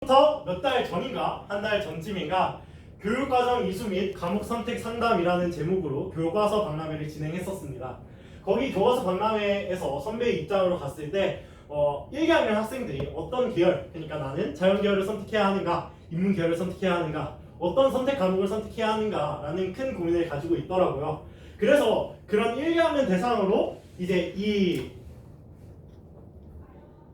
부터 몇 달 전인가 한 달 전쯤인가 교육과정 이수 및 과목 선택 상담이라는 제목으로 교과서 박람회를 진행했었습니다. 거기 교과서 박람회에서 선배 입장으로 갔을 때 1학년 학생들이 어떤 계열, 그러니까 나는 자연 계열을 선택해야 하는가, 인문 계열을 선택해야 하는가, 어떤 선택 과목을 선택해야 하는가라는 큰 고민을 가지고 있더라고요. 그래서 그런 1학년 대상으로 이제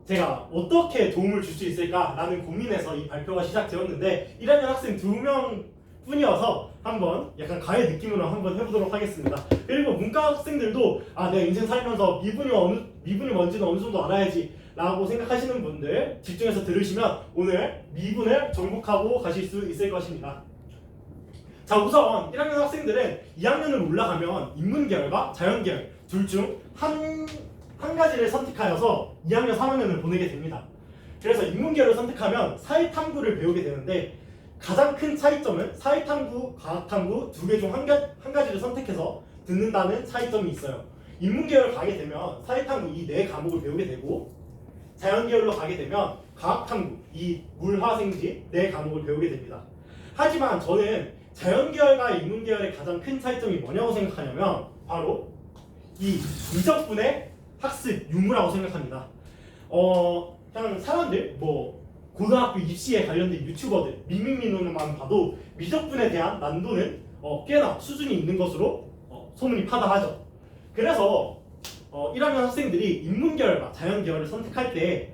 제가 어떻게 도움을 줄 수 있을까라는 고민에서 이 발표가 시작되었는데 1학년 학생 2명 뿐이어서 한번 약간 가해 느낌으로 한번 해보도록 하겠습니다. 그리고 문과 학생들도 내가 인생 살면서 미분이 뭔지는 어느 정도 알아야지 라고 생각하시는 분들 집중해서 들으시면 오늘 미분을 정복하고 가실 수 있을 것입니다. 자, 우선 1학년 학생들은 2학년을 올라가면 인문계열과 자연계열 둘 중 한 가지를 선택하여서 2학년, 3학년을 보내게 됩니다. 그래서 인문계열을 선택하면 사회탐구를 배우게 되는데 가장 큰 차이점은 사회탐구, 과학탐구 두 개 중 한 가지를 선택해서 듣는다는 차이점이 있어요. 인문계열 가게 되면 사회탐구 이 네 과목을 배우게 되고 자연계열로 가게 되면 과학탐구 이 물화생지 네 과목을 배우게 됩니다. 하지만 저는 자연계열과 인문계열의 가장 큰 차이점이 뭐냐고 생각하냐면 바로 이 미적분의 학습 유무라고 생각합니다. 그냥 사람들 고등학교 입시에 관련된 유튜버들 밍밍민호만 봐도 미적분에 대한 난도는 꽤나 수준이 있는 것으로 소문이 파다하죠. 그래서 1학년 학생들이 인문계열과 자연계열을 선택할 때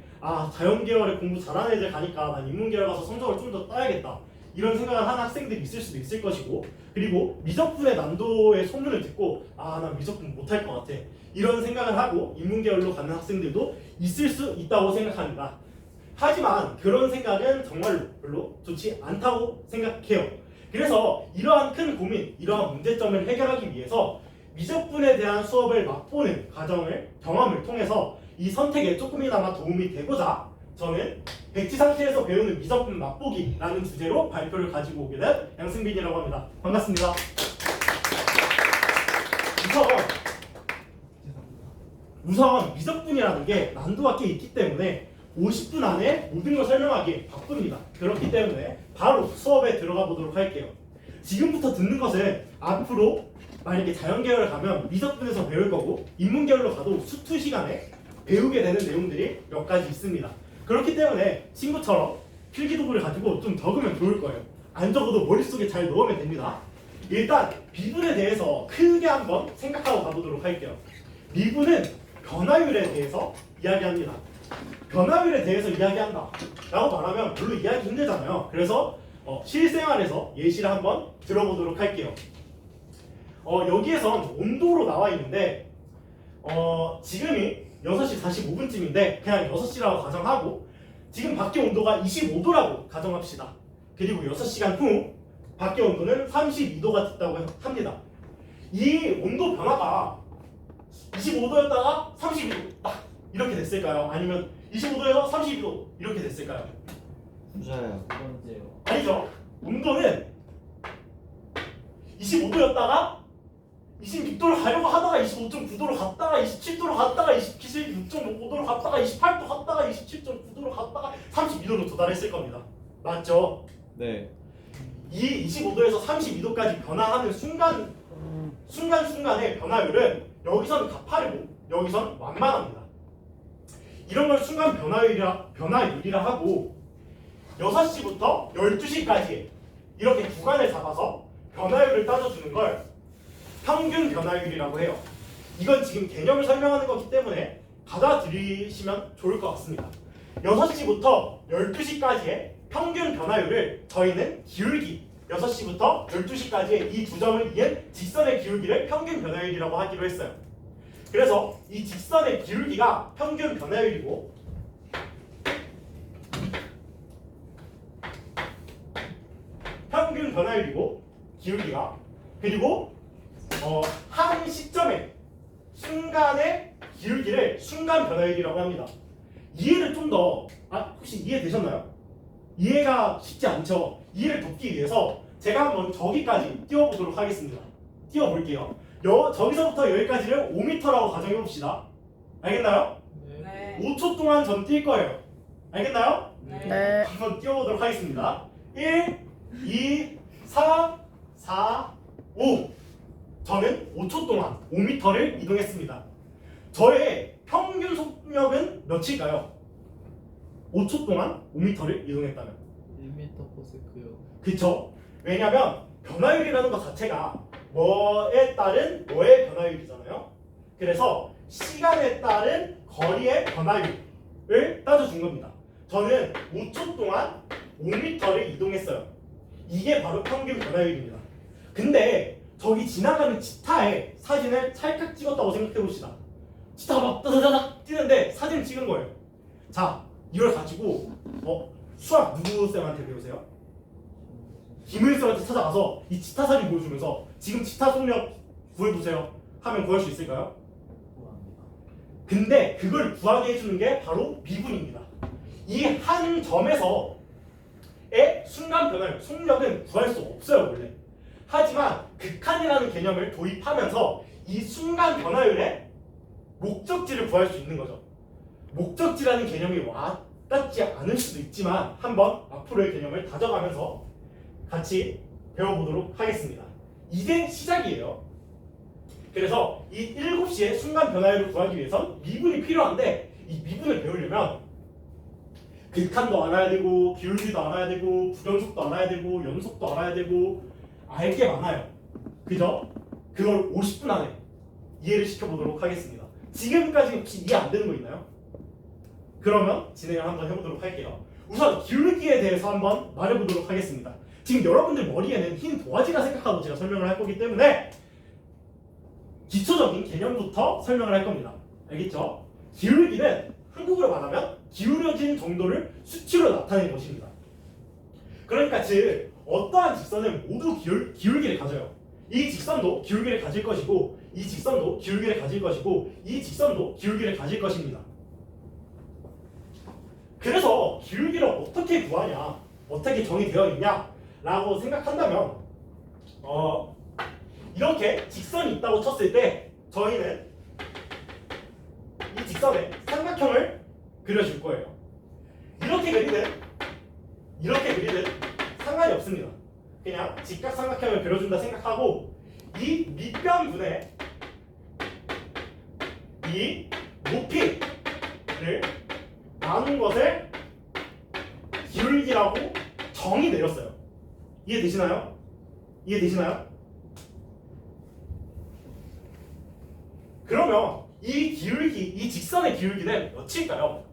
자연계열에 공부 잘하는 애들 가니까 난 인문계열 가서 성적을 좀 더 따야겠다 이런 생각을 하는 학생들이 있을 수도 있을 것이고, 그리고 미적분의 난도의 소문을 듣고 난 미적분 못할 것 같아 이런 생각을 하고 인문계열로 가는 학생들도 있을 수 있다고 생각합니다. 하지만 그런 생각은 정말로 별로 좋지 않다고 생각해요. 그래서 이러한 큰 고민, 이러한 문제점을 해결하기 위해서 미적분에 대한 수업을 맛보는 경험을 통해서 이 선택에 조금이나마 도움이 되고자 저는 백지 상태에서 배우는 미적분 맛보기라는 주제로 발표를 가지고 오게 된 양승빈이라고 합니다. 반갑습니다. 우선 미적분이라는 게 난도가 꽤 있기 때문에 50분 안에 모든 걸 설명하기 바쁩니다. 그렇기 때문에 바로 수업에 들어가 보도록 할게요. 지금부터 듣는 것은 앞으로 만약에 자연계열을 가면 미적분에서 배울 거고 인문계열로 가도 수투 시간에 배우게 되는 내용들이 몇 가지 있습니다. 그렇기 때문에 친구처럼 필기도구를 가지고 좀 적으면 좋을 거예요. 안 적어도 머릿속에 잘 넣으면 됩니다. 일단 미분에 대해서 크게 한번 생각하고 가보도록 할게요. 미분은 변화율에 대해서 이야기합니다. 변화율에 대해서 이야기한다 라고 말하면 별로 이해하기 힘들잖아요. 그래서 실생활에서 예시를 한번 들어보도록 할게요. 여기에선 온도로 나와 있는데 지금이 6시 45분쯤인데 그냥 6시라고 가정하고 지금 밖의 온도가 25도라고 가정합시다. 그리고 6시간 후 밖의 온도는 32도가 됐다고 합니다. 이 온도 변화가 25도였다가 32도 딱 이렇게 됐을까요? 아니면 25도에서 32도 이렇게 됐을까요? 부자예요. 두 번째요. 아니죠. 온도는 25도였다가 26도를 가려고 하다가 25.9도로 갔다가 27도로 갔다가 26.5도로 갔다가 28도 갔다가 27.9도로 갔다가 32도로 도달했을 겁니다. 맞죠? 네. 이 25도에서 32도까지 변화하는 순간순간의 변화율은 여기선 가파르고 여기선 완만합니다. 이런 걸 순간 변화율이라 하고 6시부터 12시까지 이렇게 구간을 잡아서 변화율을 따져주는 걸 평균 변화율이라고 해요. 이건 지금 개념을 설명하는 거기 때문에 받아들이시면 좋을 것 같습니다. 6시부터 12시까지의 평균 변화율을 저희는 기울기 6시부터 12시까지의 이 두 점을 이은 직선의 기울기를 평균 변화율이라고 하기로 했어요. 그래서 이 직선의 기울기가 평균 변화율이고 기울기가 그리고 한 시점의 순간의 기울기를 순간 변화율이라고 합니다. 이해를 좀 더 혹시 이해되셨나요? 이해가 쉽지 않죠? 이해를 돕기 위해서 제가 한번 저기까지 띄워보도록 하겠습니다. 띄워볼게요. 저기서부터 여기까지를 5m라고 가정해봅시다. 알겠나요? 네. 5초 동안 전 뛸 거예요. 알겠나요? 네. 한번 띄워보도록 하겠습니다. 1, 2, 3, 4, 5. 저는 5초 동안 5m를 이동했습니다. 저의 평균 속력은 몇일까요? 5초 동안 5m를 이동했다면. 1m/s요. 그쵸? 왜냐면 변화율이라는 것 자체가 뭐에 따른 뭐의 변화율이잖아요. 그래서 시간에 따른 거리의 변화율을 따져준 겁니다. 저는 5초 동안 5m를 이동했어요. 이게 바로 평균 변화율입니다. 근데 저기 지나가는 치타의 사진을 찰칵 찍었다고 생각해 봅시다. 치타가 막 따다다닥 뛰는데 사진을 찍은 거예요. 자, 이걸 가지고 수학 누구 쌤한테 배우세요? 김을 쌤한테 찾아가서 이 치타 사진 보여주면서 지금 치타 속력 구해보세요 하면 구할 수 있을까요? 근데 그걸 구하게 해주는 게 바로 미분입니다. 이 한 점에서의 순간 변화율, 속력은 구할 수 없어요 원래. 하지만 극한이라는 개념을 도입하면서 이 순간 변화율의 목적지를 구할 수 있는 거죠. 목적지라는 개념이 와닿지 않을 수도 있지만 한번 앞으로의 개념을 다져가면서 같이 배워보도록 하겠습니다. 이제 시작이에요. 그래서 이 7시의 순간 변화율을 구하기 위해선 미분이 필요한데 이 미분을 배우려면 극한도 알아야 되고 기울기도 알아야 되고 불연속도 알아야 되고 연속도 알아야 되고 알 게 많아요. 그죠? 그걸 50분 안에 이해를 시켜보도록 하겠습니다. 지금까지 혹시 이해 안 되는 거 있나요? 그러면 진행을 한번 해보도록 할게요. 우선 기울기에 대해서 한번 말해보도록 하겠습니다. 지금 여러분들 머리에는 흰 도화지라 생각하고 제가 설명을 할 거기 때문에 기초적인 개념부터 설명을 할 겁니다. 알겠죠? 기울기는 한국어로 말하면 기울여진 정도를 수치로 나타내는 것입니다. 그러니까 즉 어떠한 직선은 모두 기울기를 가져요. 이 직선도 기울기를 가질 것이고 이 직선도 기울기를 가질 것이고 이 직선도 기울기를 가질 것입니다. 그래서 기울기를 어떻게 구하냐, 어떻게 정의되어 있냐 라고 생각한다면 이렇게 직선이 있다고 쳤을 때 저희는 이 직선에 삼각형을 그려줄 거예요. 이렇게 그리든 상관이 없습니다. 그냥 직각삼각형을 그려준다 생각하고 이 밑변분의 이 높이를 나눈 것을 기울기라고 정의 내렸어요. 이해되시나요? 그러면 이 직선의 기울기는 몇일까요?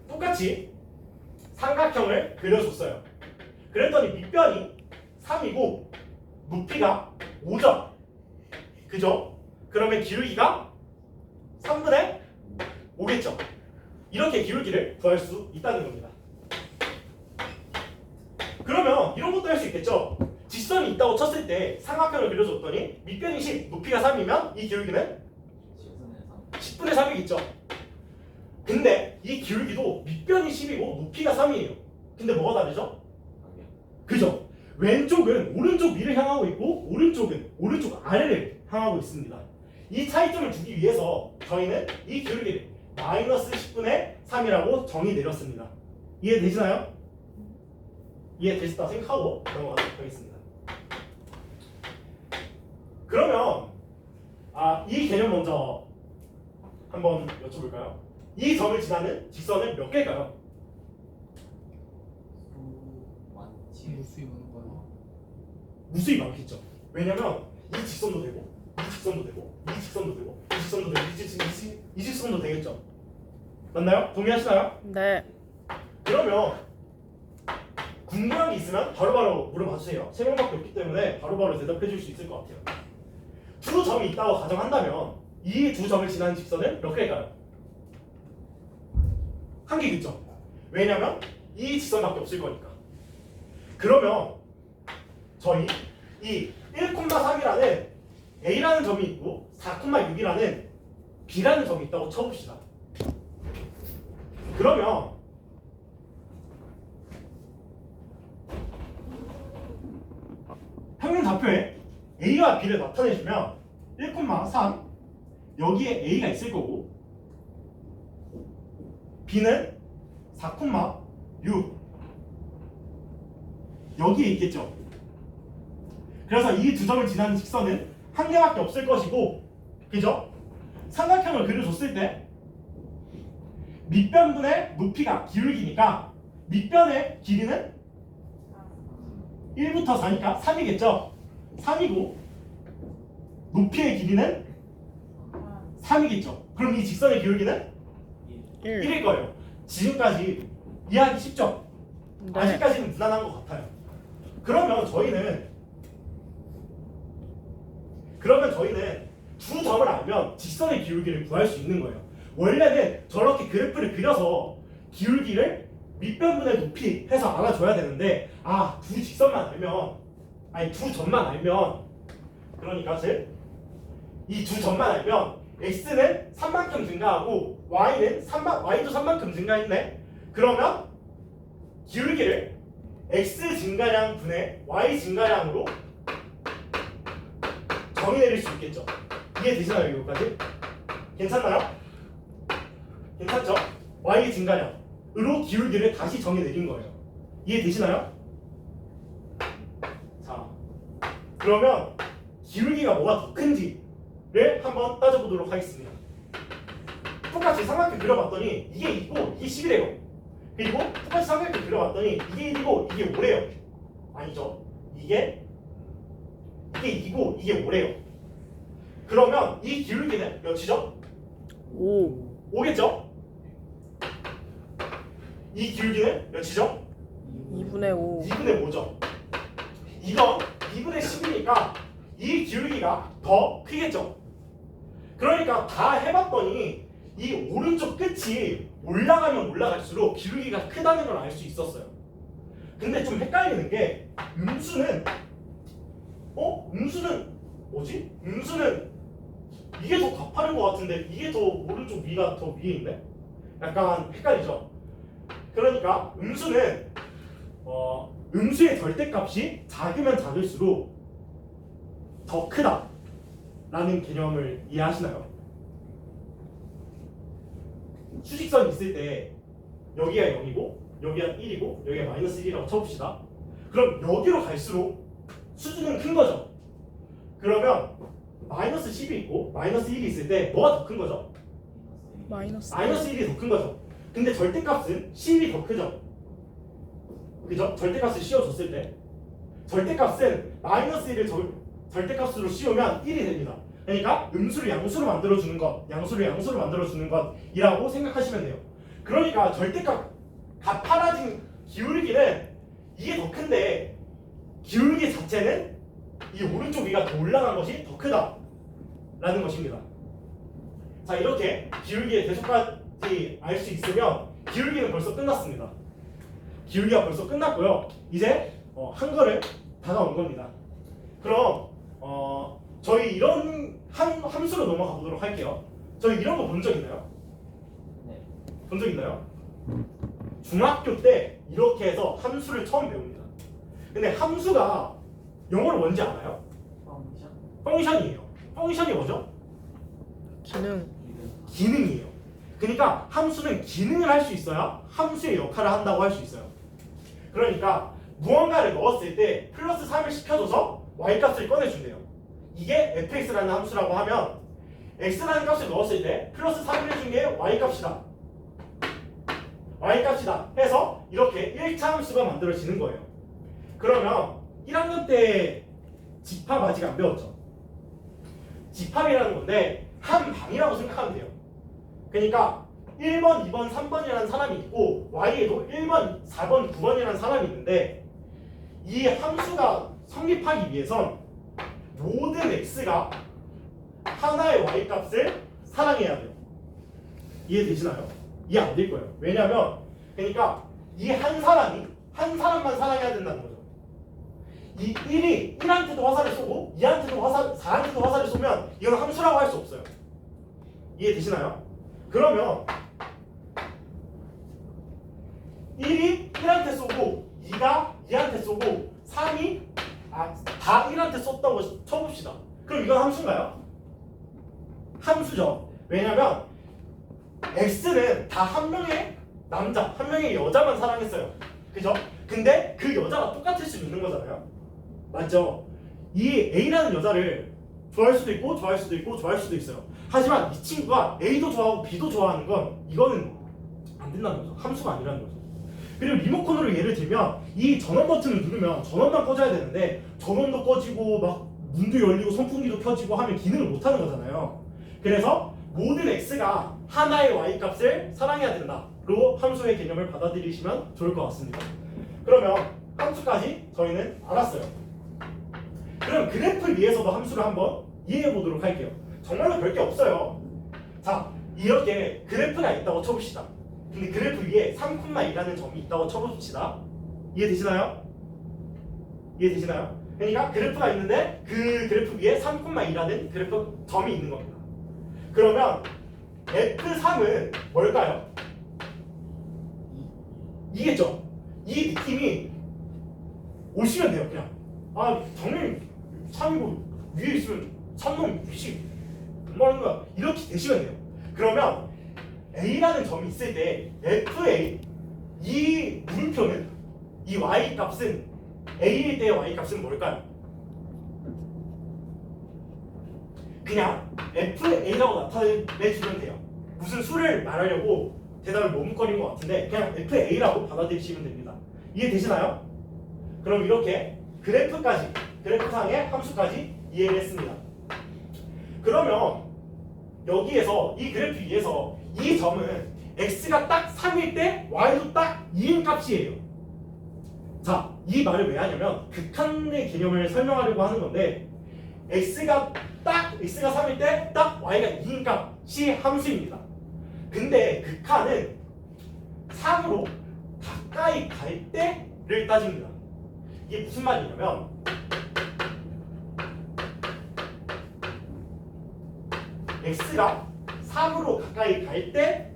똑같이 삼각형을 그려줬어요. 그랬더니 밑변이 3이고 높이가 5죠. 그죠? 그러면 기울기가 3분의 5겠죠. 이렇게 기울기를 구할 수 있다는 겁니다. 그러면 이런 것도 할 수 있겠죠. 직선이 있다고 쳤을 때 삼각형을 그려줬더니 밑변이 10, 높이가 3이면 이 기울기는 10분의 3이겠죠. 근데 이 기울기도 밑변이 10이고 높이가 3이에요. 근데 뭐가 다르죠? 그죠? 왼쪽은 오른쪽 위를 향하고 있고 오른쪽은 오른쪽 아래를 향하고 있습니다. 이 차이점을 주기 위해서 저희는 이 기울기를 마이너스 10분의 3이라고 정의 내렸습니다. 이해되시나요? 이해되셨다 생각하고 넘어가도록 하겠습니다. 그러면 이 개념 먼저 한번 여쭤볼까요? 이 점을 지나는 직선은 몇 개일까요? 무수히 많은 거야. 무수히 많겠죠. 왜냐면 이 직선도 되고 이 직선도 되고 이 직선도 되고 이 직선도 되고 이 직선도 되겠죠. 맞나요? 동의하시나요? 네. 그러면 궁금한 게 있으면 바로바로 물어봐 주세요. 3명밖에 없기 때문에 바로바로 대답해 줄 수 있을 것 같아요. 두 점이 있다고 가정한다면 이 두 점을 지나는 직선은 몇 개일까요? 한 개겠죠. 왜냐면 이 직선밖에 없을 거니까. 그러면 저희 이 1,3이라는 A라는 점이 있고 4,6이라는 B라는 점이 있다고 쳐봅시다. 그러면 평균 좌표에 A와 B를 나타내주면 1,3 여기에 A가 있을 거고 B는 4,6 6 여기에 있겠죠. 그래서 이 두 점을 지나는 직선은 한 개밖에 없을 것이고, 그죠? 삼각형을 그려줬을 때 밑변분의 높이가 기울기니까 밑변의 길이는 1부터 4니까 3이겠죠. 3이고 높이의 길이는 3이겠죠. 그럼 이 직선의 기울기는 1일 거예요. 지금까지 이해하기 쉽죠? 네. 아직까지는 무난한 것 같아요. 그러면 저희는 두 점을 알면 직선의 기울기를 구할 수 있는 거예요. 원래는 저렇게 그래프를 그려서 기울기를 밑변분의 높이 해서 알아줘야 되는데, 두 직선만 알면, 두 점만 알면, 그러니까 즉 이 두 점만 알면 x는 3만큼 증가하고 y도 3만큼 증가했네. 그러면 기울기를 x 증가량 분의 y 증가량으로 정의 내릴 수 있겠죠. 이해되시나요? 여기까지? 괜찮나요? 괜찮죠? y 증가량으로 기울기를 다시 정의 내린 거예요. 이해되시나요? 자, 그러면 기울기가 뭐가 더 큰지를 한번 따져보도록 하겠습니다. 똑같이 삼각형 그려봤더니 이게 2고 이게 10이래요. 그리고 똑같이 삼각형 그려봤더니 이게 1이고 이게 5래요. 아니죠? 이게 2고 이게 5래요. 그러면 이 기울기는 몇이죠? 5. 5겠죠? 이 기울기는 몇이죠? 2분의 5. 2분의 5죠. 이건 2분의 10이니까 이 기울기가 더 크겠죠. 그러니까 다 해봤더니 이 오른쪽 끝이 올라가면 올라갈수록 기울기가 크다는 걸 알 수 있었어요. 근데 좀 헷갈리는 게 음수는 뭐지? 음수는 이게 더 가파른 것 같은데 이게 더 오른쪽 위가 더 위에 있네? 약간 헷갈리죠? 그러니까 음수는 음수의 절대값이 작으면 작을수록 더 크다 라는 개념을 이해하시나요? 수직선이 있을 때 여기가 0이고 여기가 1이고 여기가 마이너스 1이라고 쳐봅시다. 그럼 여기로 갈수록 수준은 큰 거죠. 그러면 마이너스 10이 있고 마이너스 1이 있을 때 뭐가 더 큰 거죠? 마이너스. 마이너스 1이 더 큰 거죠. 근데 절대값은 10이 더 크죠. 그죠? 절대값을 씌워줬을 때 절대값은 마이너스 1을 절대값으로 씌우면 1이 됩니다. 그러니까 음수를 양수로 만들어주는 것, 양수를 양수로 만들어주는 것이라고 생각하시면 돼요. 그러니까 절대값 가파라진 기울기는 이게 더 큰데 기울기 자체는 이 오른쪽 위가 더 올라간 것이 더 크다라는 것입니다. 자, 이렇게 기울기의 대소까지 알 수 있으면 기울기는 벌써 끝났습니다. 기울기가 벌써 끝났고요. 이제 한 걸음 다가온 겁니다. 그럼 저희 이런 함수로 넘어가 보도록 할게요. 저희 이런 거 본 적 있나요? 네. 본 적 있나요? 중학교 때 이렇게 해서 함수를 처음 배웁니다. 근데 함수가 영어로 뭔지 알아요? 펑션이에요. 펑션이 뭐죠? 기능이에요. 그러니까 함수는 기능을 할 수 있어야 함수의 역할을 한다고 할 수 있어요. 그러니까 무언가를 넣었을 때 플러스 3을 시켜줘서 y값을 꺼내준대요. 이게 fx라는 함수라고 하면 x라는 값을 넣었을 때 플러스 3을 해준 게 y값이다. y값이다 해서 이렇게 1차 함수가 만들어지는 거예요. 그러면 1학년 때 집합 아직 안 배웠죠? 집합이라는 건데 한 방이라고 생각하면 돼요. 그러니까 1번, 2번, 3번이라는 사람이 있고 y에도 1번, 4번, 9번이라는 사람이 있는데 이 함수가 성립하기 위해선 모든 x가 하나의 y값을 사랑해야 돼요. 이해되시나요? 이해 안 될 거예요. 왜냐면 그러니까 이 한 사람만 사랑해야 된다는 거죠. 이 1이 1한테도 화살을 쏘고 2한테도 4한테도 화살을 쏘면 이건 함수라고 할 수 없어요. 이해되시나요? 그러면 1이 1한테 쏘고 2가 2한테 쏘고 3이 다 1한테 쏘다고 쳐봅시다. 그럼 이건 함수인가요? 함수죠. 왜냐면 x는 다 한 명의 남자, 한 명의 여자만 사랑했어요. 그죠? 근데 그 여자가 똑같을 수 있는 거잖아요. 맞죠? 이 A라는 여자를 좋아할 수도 있고 좋아할 수도 있고 좋아할 수도 있어요. 하지만 이 친구가 A도 좋아하고 B도 좋아하는 건 이거는 안 된다는 거죠. 함수가 아니라는 거죠. 그리고 리모컨으로 예를 들면 이 전원 버튼을 누르면 전원만 꺼져야 되는데 전원도 꺼지고 막 문도 열리고 선풍기도 켜지고 하면 기능을 못 하는 거잖아요. 그래서 모든 x가 하나의 y 값을 사랑해야 된다로 함수의 개념을 받아들이시면 좋을 것 같습니다. 그러면 함수까지 저희는 알았어요. 그럼 그래프 위에서도 함수를 한번 이해해 보도록 할게요. 정말로 별게 없어요. 자, 이렇게 그래프가 있다고 쳐봅시다. 근데 그래프 위에 3,2라는 점이 있다고 쳐봅시다. 이해되시나요? 이해되시나요? 그러니까 그래프가 있는데 그 그래프 위에 3,2라는 그래프 점이 있는 겁니다. 그러면 F3은 뭘까요? 이겠죠? 이 느낌이 오시면 돼요. 그냥 아 정말 3이고 위에 있으면 3놈 위시 뭐 하는 거야? 이렇게 되시면 돼요. 그러면 A라는 점이 있을 때 FA 이 물음표는 이 Y 값은 A일 때의 Y 값은 뭘까요? 그냥 FA라고 나타내주면 돼요. 무슨 수를 말하려고 대답을 머뭇거린 것 같은데 그냥 FA라고 받아들이시면 됩니다. 이해되시나요? 그럼 이렇게 그래프상의 함수까지 이해를 했습니다. 그러면 여기에서 이 그래프 위에서 이 점은 x가 딱 3일 때 y도 딱 2인 값이에요. 자, 이 말을 왜 하냐면 극한의 개념을 설명하려고 하는 건데 x가 3일 때 딱 y가 2인 값이 함수입니다. 근데 극한은 3으로 가까이 갈 때를 따집니다. 이게 무슨 말이냐면 x가 3으로 가까이 갈 때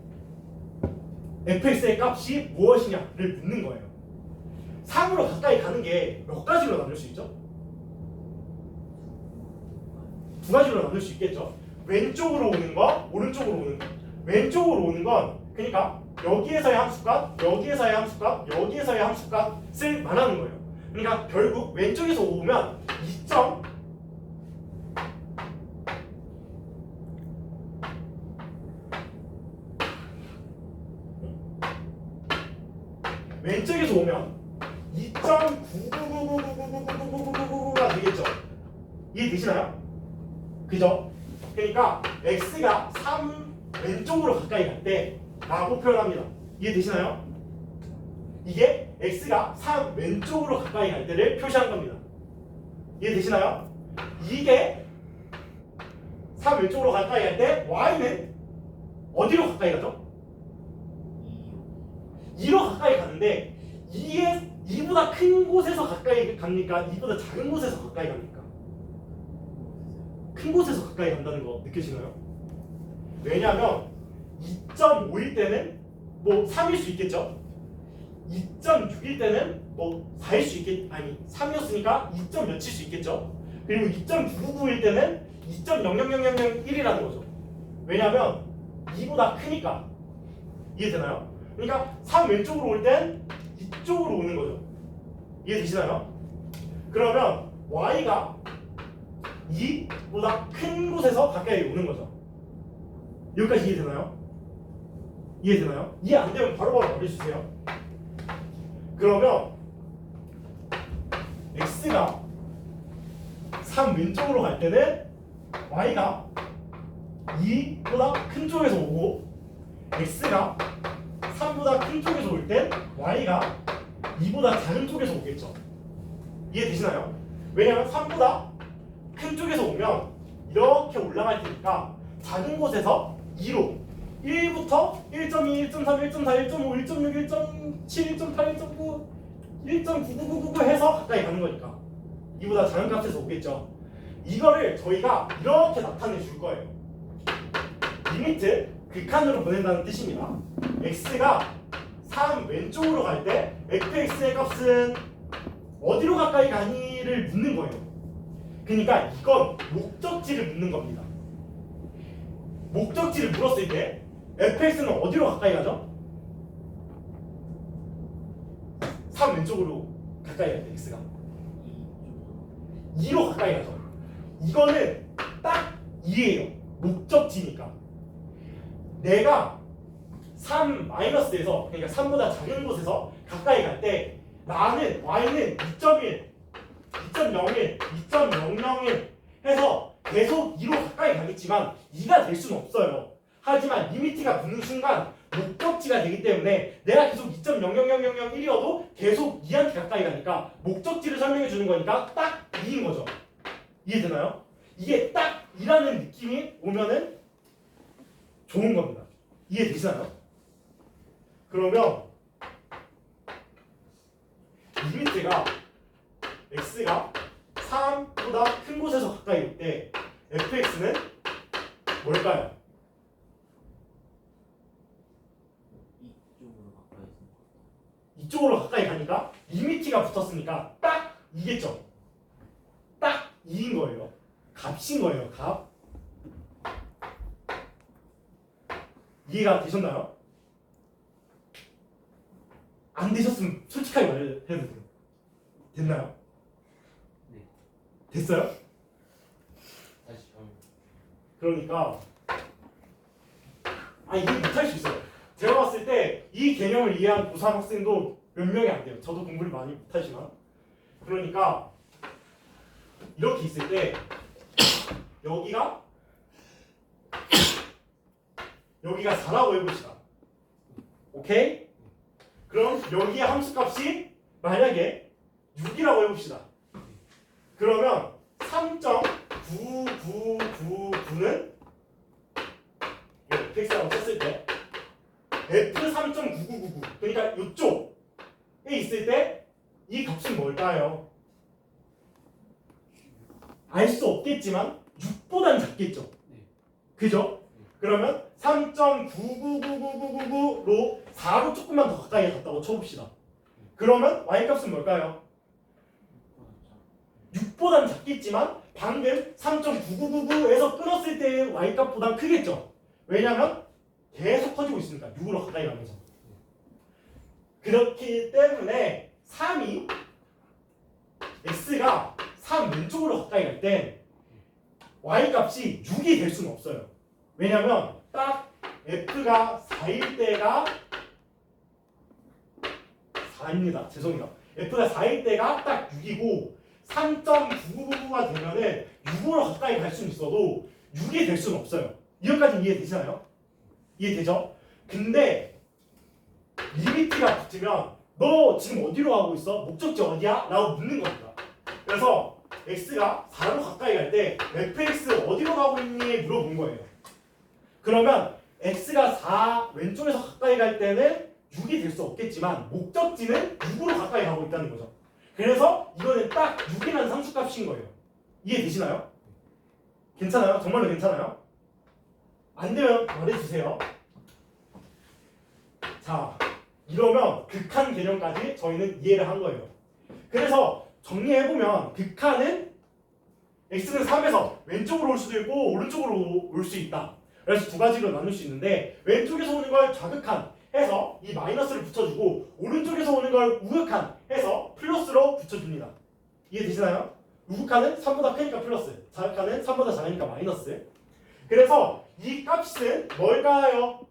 fx의 값이 무엇이냐를 묻는 거예요. 3으로 가까이 가는 게 몇 가지로 나눌 수 있죠? 두 가지로 나눌 수 있겠죠. 왼쪽으로 오는 거, 오른쪽으로 오는 거. 왼쪽으로 오는 건 그러니까 여기에서의 함수값, 여기에서의 함수값, 여기에서의 함수값을 말하는 거예요. 그러니까 결국 왼쪽에서 오면 2점 왼쪽에서 오면 2.99999999999가 되겠죠. 이해되시나요? 그죠? 그러니까 x가 3 왼쪽으로 가까이 갈 때 라고 표현합니다. 이해되시나요? 이게 x가 3 왼쪽으로 가까이 갈 때를 표시한 겁니다. 이해되시나요? 이게 3 왼쪽으로 가까이 갈 때 y는 어디로 가까이 가죠? 2로 가까이 가는데 2보다 큰 곳에서 가까이 갑니까? 2보다 작은 곳에서 가까이 갑니까? 큰 곳에서 가까이 간다는 거 느껴지나요? 왜냐하면 2.5일 때는 뭐 3일 수 있겠죠? 2.6일 때는 뭐 4일 수 있겠 아니 3이었으니까 2. 몇일 수 있겠죠? 그리고 2.999일 때는 2.0000001이라는 거죠. 왜냐하면 2보다 크니까. 이해되나요? 그러니까 3 왼쪽으로 올 땐 이쪽으로 오는 거죠. 이해되시나요? 그러면 y가 2보다 큰 곳에서 가까이 오는 거죠. 여기까지 이해되나요? 이해되나요? 이해 안 되면 바로바로 말해주세요. 그러면 x가 3 왼쪽으로 갈 때는 y가 2보다 큰 쪽에서 오고 x가 3보다 큰 쪽에서 올 땐 y가 2보다 작은 쪽에서 오겠죠. 이해되시나요? 왜냐하면 3보다 큰 쪽에서 오면 이렇게 올라갈 테니까 작은 곳에서 2로 1부터 1.2, 1.3, 1.4, 1.5, 1.6, 1.7, 1.8, 1.9, 1.9999 해서 가까이 가는 거니까 2보다 작은 값에서 오겠죠. 이거를 저희가 이렇게 나타내 줄 거예요. 리미트 극한으로 보낸다는 뜻입니다. x가 3 왼쪽으로 갈 때 fx의 값은 어디로 가까이 가니를 묻는 거예요. 그러니까 이건 목적지를 묻는 겁니다. 목적지를 물었을 때 fx는 어디로 가까이 가죠? 3 왼쪽으로 가까이 갈 때 x가 2로 가까이 가죠. 이거는 딱 2예요. 목적지니까. 내가 3 마이너스에서 그러니까 3보다 작은 곳에서 가까이 갈 때 나는 y는 2.1, 2.01, 2.001 해서 계속 2로 가까이 가겠지만 2가 될 수는 없어요. 하지만 리미트가 붙는 순간 목적지가 되기 때문에 내가 계속 2.0000001이어도 계속 2한테 가까이 가니까 목적지를 설명해 주는 거니까 딱 2인 거죠. 이해되나요? 이게 딱 2라는 느낌이 오면은 좋은 겁니다. 이해되시나요? 그러면 리미트가 x가 3보다 큰 곳에서 가까이 올 때 fx는 뭘까요? 이쪽으로 가까이 가니까 리미트가 붙었으니까 딱 2겠죠? 딱 2인 거예요. 값인 거예요. 값. 이해가 되셨나요? 안 되셨으면 솔직하게 말해도 돼요. 됐나요? 네. 됐어요? 다시 좀. 그러니까 이해 못할 수 있어요. 제가 봤을 때 이 개념을 이해한 고3 학생도 몇 명이 안 돼요. 저도 공부를 많이 못하지만. 그러니까 이렇게 있을 때 여기가 4라고 해봅시다. 오케이? 그럼 여기의 함수값이 만약에 6이라고 해봅시다. 그러면 3.9999는 fx라고 쳤을 때 f3.9999 그러니까 이쪽에 있을 때 이 값은 뭘까요? 알 수 없겠지만 6보단 작겠죠. 네. 그죠? 그러면 3.999999로 4로 조금만 더 가까이 갔다고 쳐봅시다. 그러면 y값은 뭘까요? 6보단 작겠지만 방금 3.9999에서 끊었을 때의 y값보단 크겠죠. 왜냐면 계속 커지고 있으니까 6으로 가까이 가면서. 그렇기 때문에 3이 x가 3 왼쪽으로 가까이 갈 땐 y값이 6이 될 수는 없어요. 왜냐면 딱 f가 4일 때가 4입니다. 죄송해요. f가 4일 때가 딱 6이고 3.9999가 되면은 6으로 가까이 갈 수는 있어도 6이 될 수는 없어요. 이것까지 이해되시나요? 이해되죠? 근데 리미트가 붙으면 너 지금 어디로 가고 있어? 목적지 어디야? 라고 묻는 겁니다. 그래서 x가 4로 가까이 갈 때 fx 어디로 가고 있니? 물어본 거예요. 그러면 x가 4 왼쪽에서 가까이 갈 때는 6이 될 수 없겠지만 목적지는 6으로 가까이 가고 있다는 거죠. 그래서 이거는 딱 6이라는 상수값인 거예요. 이해되시나요? 괜찮아요? 정말로 괜찮아요? 안 되면 말해주세요. 자, 이러면 극한 개념까지 저희는 이해를 한 거예요. 그래서 정리해보면 극한은 x는 3에서 왼쪽으로 올 수도 있고 오른쪽으로 올 수 있다. 그래서 두 가지로 나눌 수 있는데 왼쪽에서 오는 걸 좌극한 해서 이 마이너스를 붙여주고 오른쪽에서 오는 걸 우극한 해서 플러스로 붙여줍니다. 이해되시나요? 우극한은 3보다 크니까 플러스, 좌극한은 3보다 작으니까 마이너스. 그래서 이 값은 뭘까요?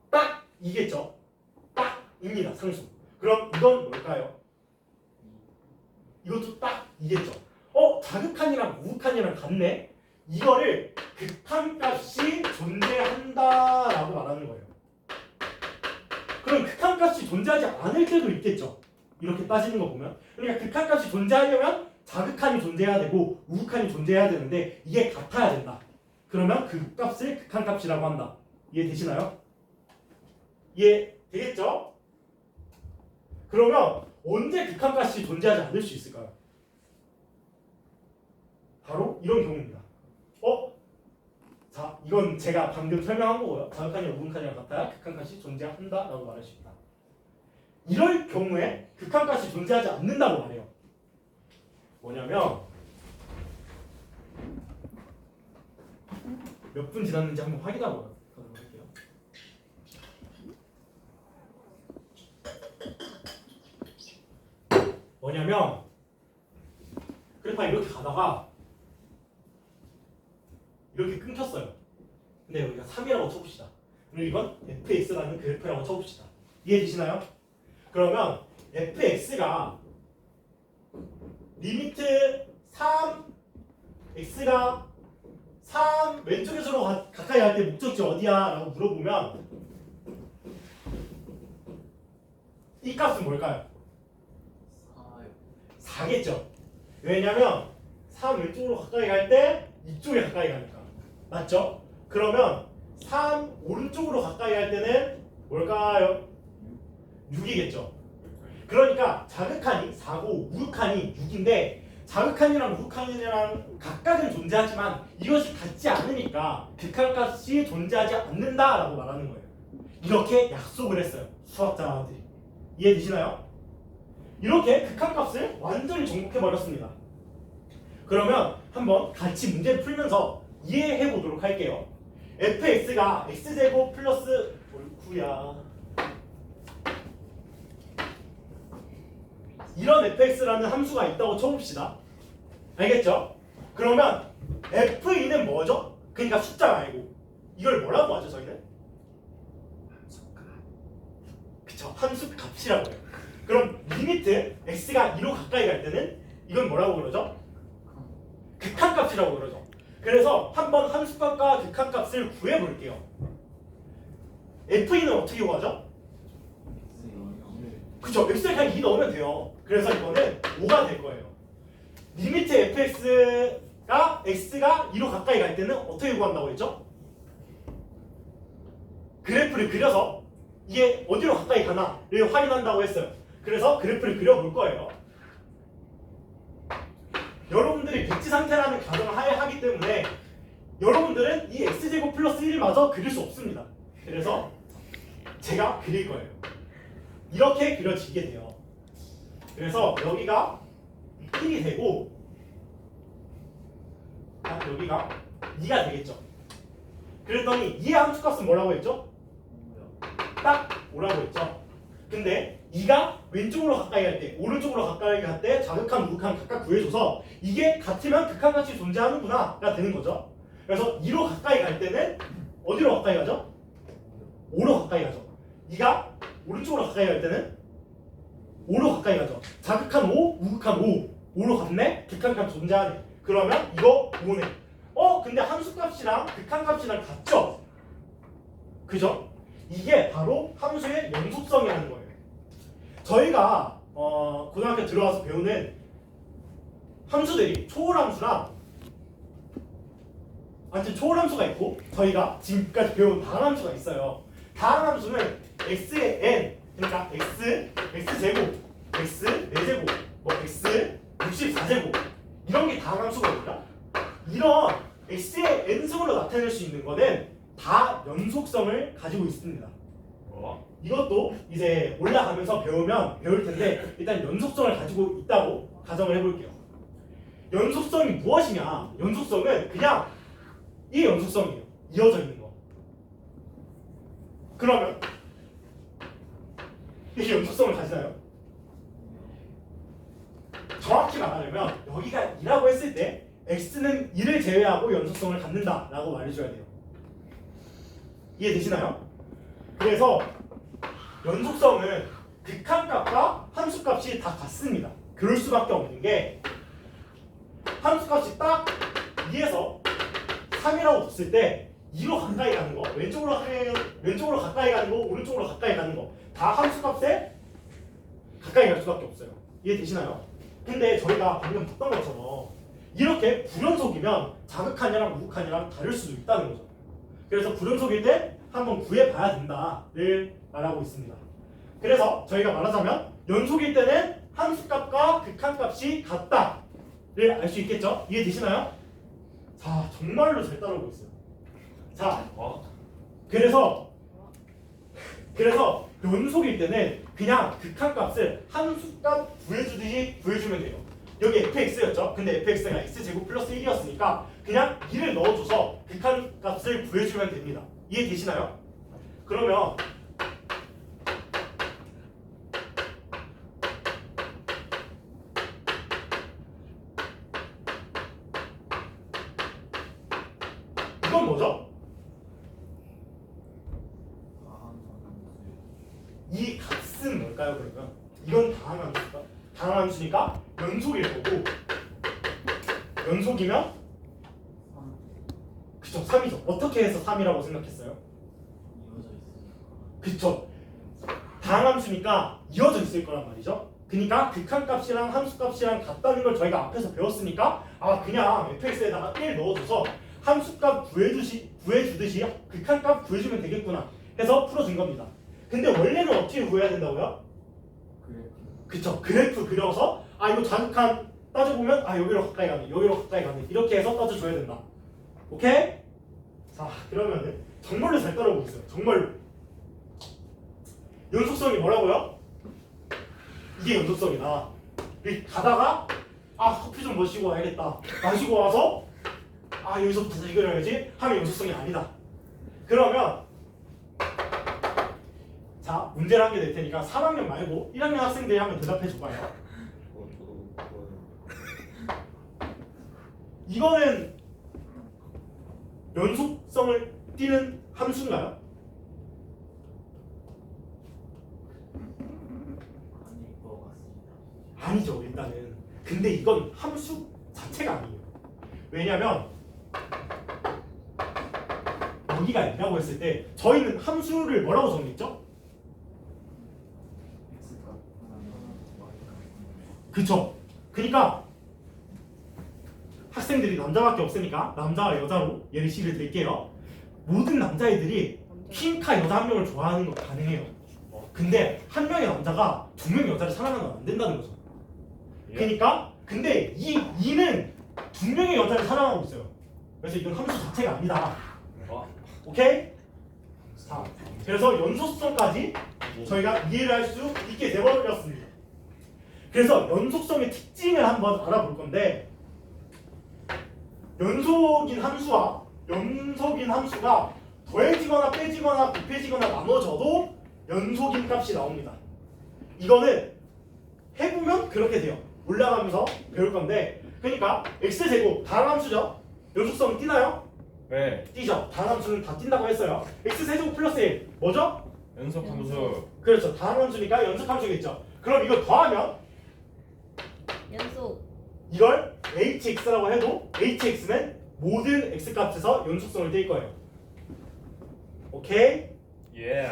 딱 2겠죠? 딱 2입니다. 상수. 그럼 이건 뭘까요? 이것도 딱 2겠죠? 자극한이랑 우극한이랑 같네? 이거를 극한값이 존재한다라고 말하는 거예요. 그럼 극한값이 존재하지 않을 때도 있겠죠? 이렇게 따지는 거 보면. 그러니까 극한값이 존재하려면 자극한이 존재해야 되고 우극한이 존재해야 되는데 이게 같아야 된다. 그러면 그 값을 극한값이라고 한다. 이해되시나요? 이해되겠죠? 그러면 언제 극한값이 존재하지 않을 수 있을까요? 바로 이런 경우입니다. 자, 이건 제가 방금 설명한 거고요. 자극한이랑 우극한이랑 같아야 극한값이 존재한다라고 말할 수 있다. 이럴 경우에 극한값이 존재하지 않는다고 말해요. 뭐냐면 몇 분 지났는지 한번 확인하고 가도록 할게요. 뭐냐면 그래프가 이렇게 가다가 이렇게 끊겼어요. 근데 여기가 3이라고 쳐봅시다. 그리고 이건 fx라는 그래프라고 쳐봅시다. 이해되시나요? 그러면 fx가 리미트 3 x가 3 왼쪽에서로 가까이 갈 때 목적지 어디야? 라고 물어보면 이 값은 뭘까요? 4겠죠. 왜냐면 3 왼쪽으로 가까이 갈 때 이쪽에 가까이 가니까. 맞죠? 그러면 3 오른쪽으로 가까이 갈 때는 뭘까요? 6이겠죠. 그러니까 자극한이 4고 우극한이 6인데 자극한이랑 우극한이랑 각각은 존재하지만 이것이 같지 않으니까 극한값이 존재하지 않는다라고 말하는 거예요. 이렇게 약속을 했어요. 수학자들이. 이해되시나요? 이렇게 극한값을 완전히 정복해 버렸습니다. 그러면 한번 같이 문제를 풀면서 이해해 보도록 할게요. fx가 x제곱 플러스 옳구야. 이런 fx라는 함수가 있다고 쳐봅시다. 알겠죠? 그러면 f는 뭐죠? 그러니까 숫자 말고 이걸 뭐라고 하죠 저희는? 그쵸, 함수 값이라고 해요. 그럼 리미트 x가 2로 가까이 갈 때는 이건 뭐라고 그러죠? 극한값이라고 그러죠. 그래서 한번 함수값과 극한값을 구해볼게요. f는 어떻게 구하죠? 그쵸, x에 그냥 2 넣으면 돼요. 그래서 이거는 5가 될 거예요. 리미트 fx가 x가 2로 가까이 갈 때는 어떻게 구한다고 했죠? 그래프를 그려서 이게 어디로 가까이 가나를 확인한다고 했어요. 그래서 그래프를 그려볼 거예요. 여러분들이 백지 상태라는 가정을 하기 때문에 여러분들은 이 x제곱 플러스 1마저 그릴 수 없습니다. 그래서 제가 그릴 거예요. 이렇게 그려지게 돼요. 그래서 여기가 1이 되고 여기가 2가 되겠죠. 그랬더니 2의 함수값은 뭐라고 했죠? 딱 5라고 했죠. 근데 2가 왼쪽으로 가까이 갈 때, 오른쪽으로 가까이 갈 때 자극한, 우극한 각각 구해줘서 이게 같으면 극한같이 존재하는구나가 되는 거죠. 그래서 2로 가까이 갈 때는 어디로 가까이 가죠? 5로 가까이 가죠. 2가 오른쪽으로 가까이 갈 때는 5로 가까이 가죠. 자극한 5, 우극한 5. 5로 갔네? 극한값 존재하네. 그러면 이거 5네. 근데 함수값이랑 극한값이랑 같죠? 그죠? 이게 바로 함수의 연속성이라는 거예요. 저희가 고등학교 들어와서 배우는 함수들이 초월함수랑 완전 초월함수가 있고 저희가 지금까지 배운 다항함수가 있어요. 다항함수는 x의 n, 그러니까 x제곱, x 4제곱, x 64제곱 이런 게 다항함수거든요. 이런 x의 n승으로 나타낼 수 있는 거는 다 연속성을 가지고 있습니다. 이것도 이제 올라가면서 배울 텐데 일단 연속성을 가지고 있다고 가정을 해볼게요. 연속성이 무엇이냐? 연속성은 그냥 이 연속성이에요. 이어져 있는 거. 그러면 이게 연속성을 가지나요? 정확히 말하려면 여기가 2라고 했을 때 x는 2를 제외하고 연속성을 갖는다라고 말해줘야 돼요. 이해되시나요? 그래서 연속성은 극한값과 함수값이 다 같습니다. 그럴 수밖에 없는 게 함수값이 딱 2에서 3이라고 뒀을 때 2로 가까이 가는 거, 왼쪽으로 가까이 가는 거, 오른쪽으로 가까이 가는 거 다 함수값에 가까이 갈 수밖에 없어요. 이해되시나요? 근데 저희가 방금 봤던 것처럼 이렇게 불연속이면 자극한이랑 우극한이랑 다를 수도 있다는 거죠. 그래서 불연속일 때 한번 구해봐야 된다를 말하고 있습니다. 그래서 저희가 말하자면 연속일 때는 함수값과 극한값이 같다를 알 수 있겠죠? 이해되시나요? 자, 정말로 잘 따라오고 있어요. 자, 그래서 연속일 때는 그냥 극한값을 함수값 구해주듯이 구해주면 돼요. 여기 fx였죠? 근데 fx가 x제곱 플러스 1이었으니까 그냥 2를 넣어줘서 극한값을 구해주면 됩니다. 이해되시나요? 그러면 이건 뭐죠? 이 값은 뭘까요? 그러면 이건 다항 함수니까 다항 함수니까 연속일 거고 연속이면 그쵸 3이죠. 어떻게 해서 3이라고 생각했어요? 그쵸 다항 함수니까 이어져 있을 거란 말이죠. 그러니까 극한값이랑 함수값이랑 같다는 걸 저희가 앞에서 배웠으니까 아 그냥 fx에다가 1 넣어줘서 함수값 구해주듯이 극한값 구해주면 되겠구나 해서 풀어준 겁니다. 근데 원래는 어떻게 구해야 된다고요? 그쵸 그래프 그려서 아 이거 자극한 따져보면 아 여기로 가까이 가네 여기로 가까이 가네 이렇게 해서 따져줘야 된다. 오케이? 자 그러면은 정말로 잘 따라오고 있어요. 정말로 연속성이 뭐라고요? 이게 연속성이다. 이렇게 가다가 아 커피 좀 마시고 와야겠다 마시고 와서 아 여기서부터 다시 그려야지 하면 연속성이 아니다. 그러면 자 문제를 한 개 낼 테니까 3학년 말고 1학년 학생들이 한번 대답해 줘봐요. 이거는 연속성을 띠는 함수인가요? 아닐 것 같습니다. 아니죠 일단은. 근데 이건 함수 자체가 아니에요. 왜냐면 여기가 2라고 했을 때 저희는 함수를 뭐라고 정했죠? 그쵸? 그러니까 학생들이 남자밖에 없으니까 남자와 여자로 예시를 들게요. 모든 남자애들이 퀸카 여자 한 명을 좋아하는 거 가능해요. 근데 한 명의 남자가 두 명의 여자를 사랑하면 안 된다는 거죠. 그러니까 근데 이는 두 명의 여자를 사랑하고 있어요. 그래서 이건 함수 자체가 아니다. 오케이? 자, 그래서 연속성까지 저희가 이해를 할 수 있게 되어버렸습니다. 그래서 연속성의 특징을 한번 알아볼 건데 연속인 함수가 더해지거나 빼지거나 곱해지거나 나눠져도 연속인 값이 나옵니다. 이거는 해보면 그렇게 돼요. 올라가면서 배울 건데 그러니까 x제곱 다항 함수죠. 연속성은 띄나요? 네. 띄죠. 다항 함수는 다 띈다고 했어요. x제곱 플러스 1 뭐죠? 연속 함수. 그렇죠. 다항 함수니까 연속 함수겠죠. 그럼 이거 더하면 연속 이걸 hx라고 해도 hx는 모든 x값에서 연속성을 띨 거예요. 오케이? 예.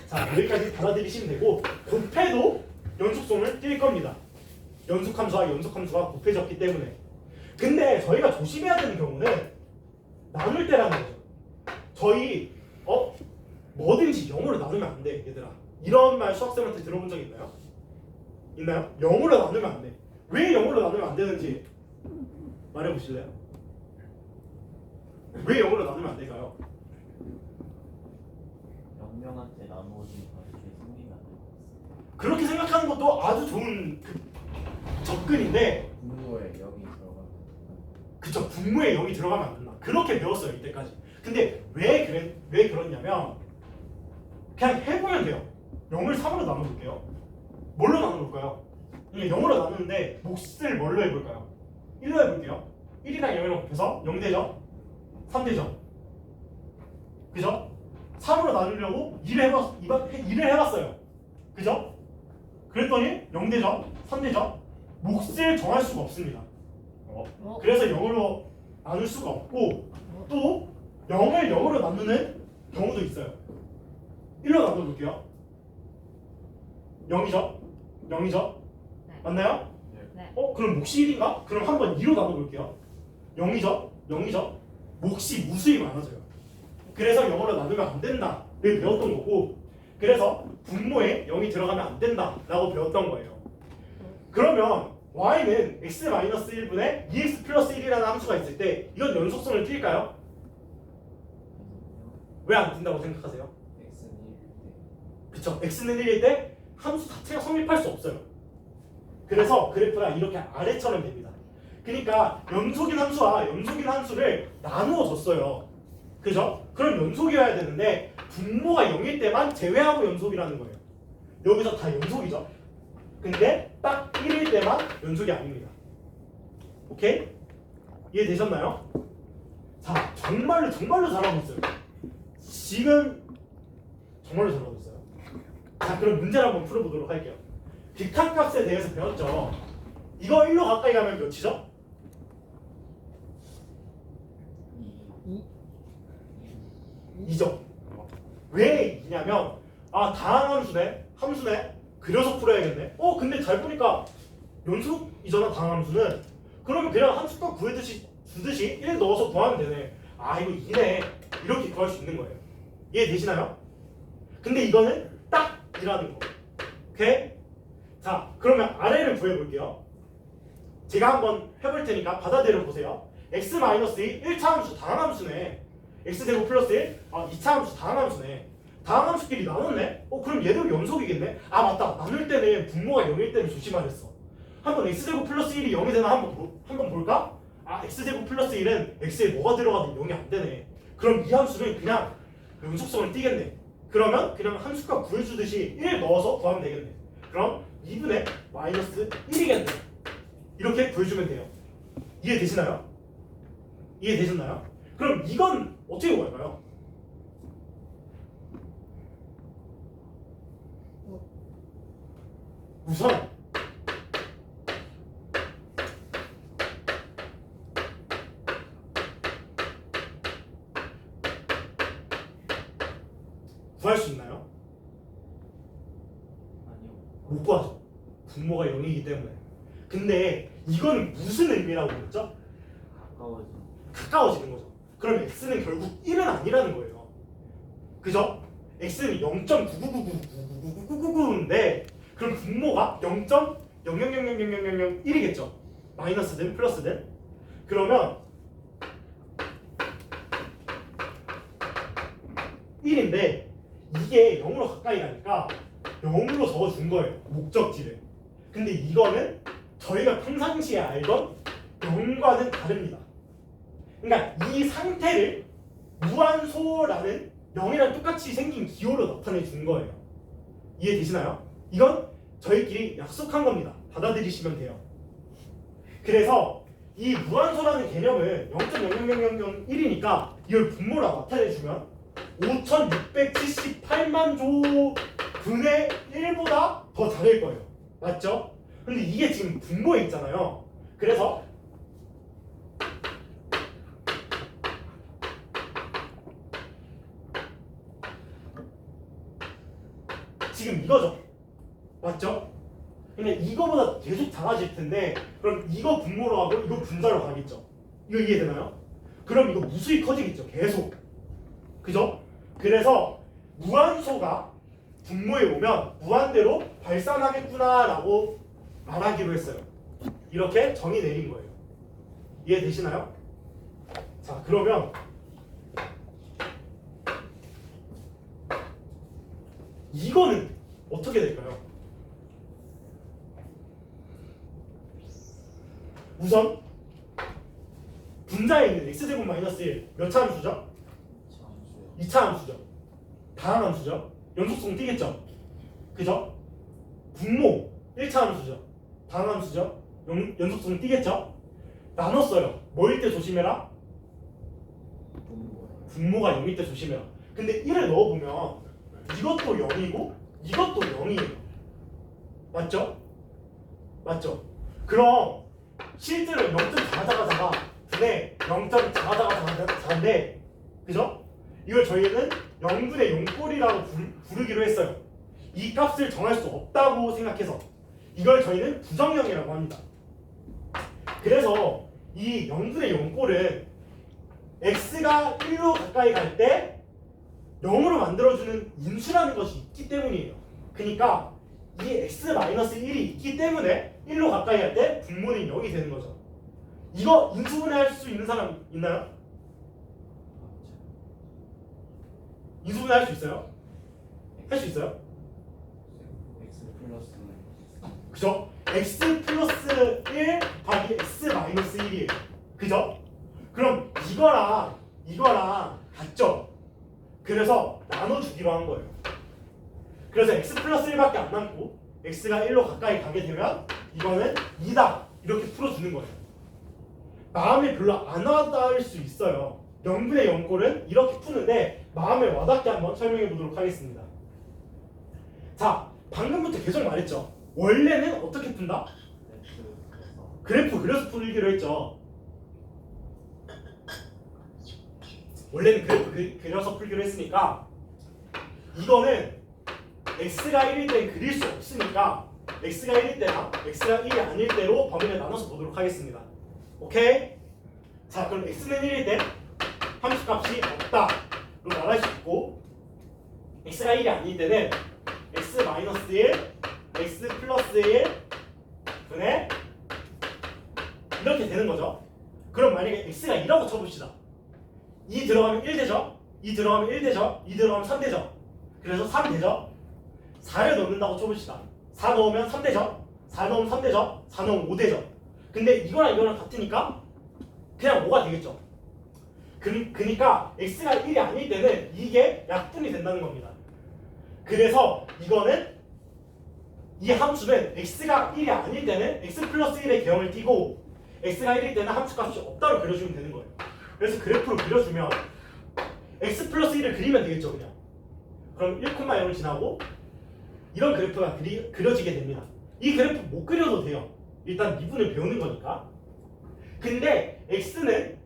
자 여기까지 받아들이시면 되고 곱해도 연속성을 띨 겁니다. 연속함수와 연속함수가 곱해졌기 때문에. 근데 저희가 조심해야 되는 경우는 나눌 때라는 거죠. 저희 뭐든지 0으로 나누면 안 돼 얘들아. 이런 말 수학생한테 들어본 적 있나요? 있나요? 0으로 나누면 안 돼. 왜 0으로 나누면 안 되는지 말해보실래요? 왜 0으로 나누면 안 될까요? 명명한테 나누어진 가족의 생기면 안 될 것 같습니다. 그렇게 생각하는 것도 아주 좋은 접근인데 분모에 0이 들어가면 그쵸 분모에 0이 들어가면 안 된다. 그렇게 배웠어요 이때까지. 근데 왜 그러냐면 그냥 해보면 돼요. 0을 3으로 나눠볼게요. 뭘로 나눠볼까요? 이게 0으로 나누는데 몫을 뭘로 해볼까요? 1로 해볼게요. 1이랑 0이랑 곱해서 0 되죠? 3 되죠? 그죠? 3으로 나누려고 1을 해봤어요. 그죠? 그랬더니 0 되죠? 3 되죠? 몫을 정할 수가 없습니다. 그래서 0으로 나눌 수가 없고 또 0을 0으로 나누는 경우도 있어요. 1로 나눠볼게요. 0이죠? 0이죠? 네. 맞나요? 네. 그럼 몫이 1인가? 그럼 한번 2로 나눠볼게요. 0이죠? 0이죠? 몫이 무수히 많아져요. 그래서 0으로 나누면 안 된다를 배웠던 거고 그래서 분모에 0이 들어가면 안 된다라고 배웠던 거예요. 그러면 y는 x-1분의 2x 플러스 1이라는 함수가 있을 때 이건 연속성을 띨까요? 왜 안 띈다고 생각하세요? x는 1일 때 그쵸? x는 1일 때 함수 자체가 성립할 수 없어요. 그래서 그래프가 이렇게 아래처럼 됩니다. 그러니까 연속인 함수와 연속인 함수를 나누어 줬어요. 그죠? 그럼 연속이어야 되는데 분모가 0일 때만 제외하고 연속이라는 거예요. 여기서 다 연속이죠. 근데 딱 1일 때만 연속이 아닙니다. 오케이? 이해되셨나요? 자, 정말로 잘하고 있어요. 지금 정말로 잘하고 있어요. 자, 그럼 문제를 한번 풀어보도록 할게요. 빅한값에 대해서 배웠죠. 이거 1로 가까이 가면 몇이죠? 2죠. 왜 2냐면 다항함수네, 함수네, 그려서 풀어야겠네. 근데 잘 보니까 연속이잖아 다항함수는. 그러면 그냥 함수값 구해주듯이 1 넣어서 구하면 되네. 이거 2네, 이렇게 구할 수 있는 거예요. 이해되시나요? 근데 이거는 딱 2라는 거. 오케이? 자, 그러면 아래를 구해볼게요. 제가 한번 해볼 테니까 받아들여 보세요. x-2 1차 함수 다항함수네. x제곱 플러스 1 2차 함수 다항함수네. 다항함수끼리 나눴네? 그럼 얘도 연속이겠네? 맞다, 나눌 때는 분모가 0일 때는 조심하랬어. 한번 x제곱 플러스 1이 0이 되나 한번 볼까? x제곱 플러스 1은 x에 뭐가 들어가도 0이 안 되네. 그럼 이 함수는 그냥 연속성을 띠겠네. 그러면 그냥 함수값 구해주듯이 1 넣어서 구하면 되겠네. 그럼 2분의 마이너스 1이겠네. 이렇게 구해주면 돼요. 이해되시나요? 이해되셨나요? 그럼 이건 어떻게 구할까요? 우선 구할 수 있나요? 아니요. 못 구하죠. 분모가 0이기 때문에. 근데 이거는 무슨 의미라고 그랬죠? 가까워지는 거죠. 그럼 x는 결국 1은 아니라는 거예요. 그죠? x는 0.99999999999인데 그럼 분모가 0.00000001이겠죠. 마이너스든 플러스든. 그러면 1인데 이게 0으로 가까이 가니까 0으로 적어준 거예요. 목적지를. 근데 이거는 저희가 평상시에 알던 0과는 다릅니다. 그러니까 이 상태를 무한소라는 0이랑 똑같이 생긴 기호로 나타내 준 거예요. 이해되시나요? 이건 저희끼리 약속한 겁니다. 받아들이시면 돼요. 그래서 이 무한소라는 개념을 0.00001이니까 이걸 분모라고 나타내주면 5678만 조 분의 1보다 더 작을 거예요. 맞죠? 근데 이게 지금 분모에 있잖아요. 그래서 지금 이거죠. 맞죠? 근데 이거보다 계속 작아질 텐데 그럼 이거 분모로 하고 이거 분자로 가겠죠. 이거 이해되나요? 그럼 이거 무수히 커지겠죠. 계속. 그죠? 그래서 무한소가 분모에 오면 무한대로 발산하겠구나 라고 말하기로 했어요. 이렇게 정의 내린 거예요. 이해되시나요? 자, 그러면 이거는 어떻게 될까요? 우선 분자에 있는 x제곱 마이너스 1 몇 차 함수죠? 2차 함수죠. 다항함수죠. 연속성 띄겠죠? 그죠? 분모 1차 함수죠. 다항함수죠. 연속성 띄겠죠? 나눴어요. 뭐일 때 조심해라? 분모가 0일 때 조심해라. 근데 1을 넣어보면 이것도 0이고 이것도 0이에요. 맞죠? 맞죠? 그럼 실제로 0.4자가 분의 0.4자인데 그죠? 이걸 저희는 0분의 0꼴이라고 부르기로 했어요. 이 값을 정할 수 없다고 생각해서 이걸 저희는 부정형이라고 합니다. 그래서 이 0분의 0꼴은 x가 1로 가까이 갈 때 0으로 만들어주는 인수라는 것이 있기 때문이에요. 그러니까 이 x-1이 있기 때문에 1로 가까이 갈 때 분모는 0이 되는 거죠. 이거 인수분해할 수 있는 사람 있나요? 인수분해 할 수 있어요? 할 수 있어요? x 플러스 그죠? x 플러스 1 더하기 x 마이너스 1이에요. 그죠? 그럼 이거랑 같죠? 그래서 나눠주기로 한 거예요. 그래서 x 플러스 1밖에 안 남고 x가 1로 가까이 가게 되면 이거는 2다 이렇게 풀어주는 거예요. 마음이 별로 안 와닿을 수 있어요. 0분의 0꼴은 이렇게 푸는데 마음에 와닿게 한번 설명해 보도록 하겠습니다. 자, 방금부터 계속 말했죠. 원래는 어떻게 푼다? 그래프 그려서 풀기로 했죠. 원래는 그래프 그려서 풀기로 했으니까 이거는 x가 1일 땐 그릴 수 없으니까 x가 1일 때나 x가 1이 아닐 때로 범위를 나눠서 보도록 하겠습니다. 오케이? 자, 그럼 x는 1일 때 함수값이 없다로 말할 수 있고 x가 1이 아닐 때는 x-1, x 플러스 1 분의 이렇게 되는 거죠. 그럼 만약에 x가 2라고 쳐봅시다. 2 들어가면 1 되죠? 2 들어가면 1 되죠? 2 들어가면 3 되죠? 그래서 3 되죠? 4를 넣는다고 쳐봅시다. 4 넣으면 3 되죠? 4 넣으면 3 되죠? 4 넣으면 5 되죠? 근데 이거랑 이거랑 같으니까 그냥 5가 되겠죠. 그러니까 x가 1이 아닐 때는 이게 약분이 된다는 겁니다. 그래서 이거는 이 함수는 x가 1이 아닐 때는 x 플러스 1의 개형을 띄고 x가 1일 때는 함수값이 없다로 그려주면 되는 거예요. 그래서 그래프로 그려주면 x 플러스 1을 그리면 되겠죠. 그냥 그럼 1,0을 지나고 이런 그래프가 그려지게 됩니다. 이 그래프 못 그려도 돼요. 일단 미분을 배우는 거니까. 근데 x는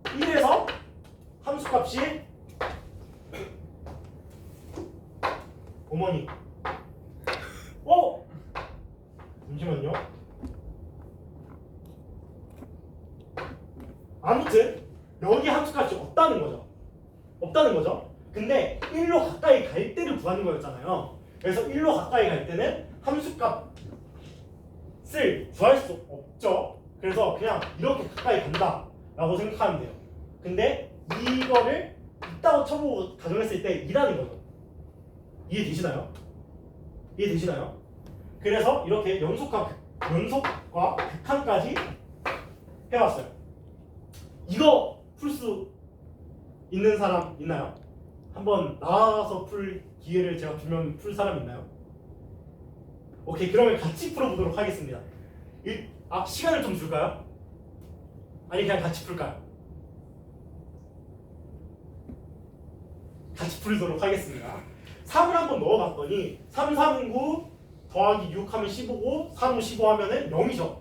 1에서 함수값이 어머니 잠시만요. 아무튼 여기 함수값이 없다는 거죠. 근데 1로 가까이 갈 때를 구하는 거였잖아요. 그래서 1로 가까이 갈 때는 함수값을 구할 수 없죠. 그래서 그냥 이렇게 가까이 간다 라고 생각하면 돼요. 근데 이거를 있다고 쳐보고 가정했을 때 2라는 거죠. 이해되시나요? 그래서 이렇게 연속과 극한까지 해왔어요. 이거 풀 수 있는 사람 있나요? 한번 나와서 풀 기회를 제가 주면 풀 사람 있나요? 오케이, 그러면 같이 풀어보도록 하겠습니다. 시간을 좀 줄까요? 아니 그냥 같이 풀까요? 같이 풀도록 하겠습니다. 3을 한번 넣어봤더니 3, 3은 9 더하기 6 하면 15고 3, 15 하면은 0이죠.